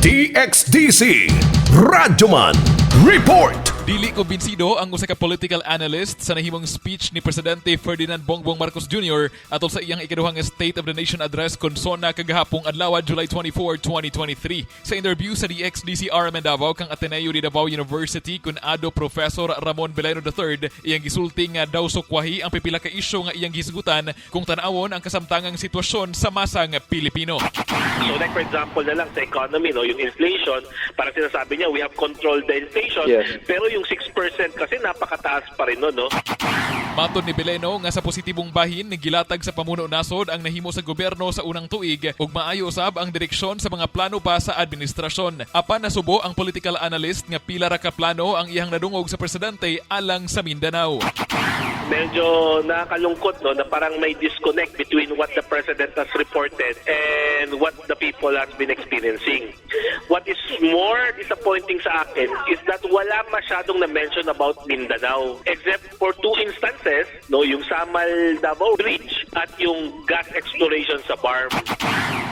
DXDC Radyoman Report. Dili kumbinsido ang usa ka political analyst sa nahimong speech ni Presidente Ferdinand Bongbong Marcos Jr. atol sa iyang ikaduhang State of the Nation address kon sona kagahapong adlaw July 24, 2023. Sa interview sa DXDC RMN Davao kang Ateneo de Davao University kun ado Professor Ramon Beleno III, iyang gisulti nga daw sukwahi ang pipila ka isyu nga iyang gisgutan kung tan-awon ang kasamtangang sitwasyon sa masang Pilipino. So like for example na lang sa economy, no, yung inflation, parang sinasabi niya we have controlled the inflation, pero yung 6% kasi napakataas pa rin no. Matod ni Beleno nga sa positibong bahin gilatag sa pamuno nasod ang nahimo sa gobyerno sa unang tuig ug maayo usab ang direksyon sa mga plano pa sa administrasyon. Apan nasubo ang political analyst nga pila ra ka plano ang iyang nadungog sa presidente alang sa Mindanao. Medyo nakakalungkot no na parang may disconnect between what the president has reported and what the people has been experiencing. What is more disappointing sa akin is that wala masyadong na-mention about Mindanao except for two instances, no, yung Samal Davao Bridge at yung gas exploration sa Barm.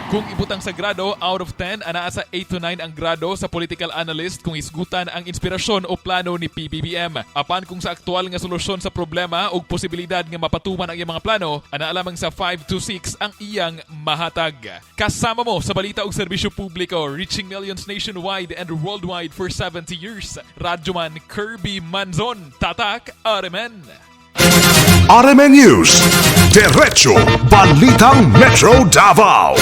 Kung ibutang sa grado, out of 10, anaa sa 8 to 9 ang grado sa political analyst kung isgutan ang inspirasyon o plano ni PBBM. Apan kung sa aktual nga solusyon sa problema o posibilidad nga mapatuman ang iyang mga plano, anaa lamang sa 5 to 6 ang iyang mahatag. Kasama mo sa balita og serbisyo publiko, reaching millions nationwide and worldwide for 70 years. Radyoman Kirby Manzon, Tatak, RMN. RMN News. Diretso Balitang Metro Davao.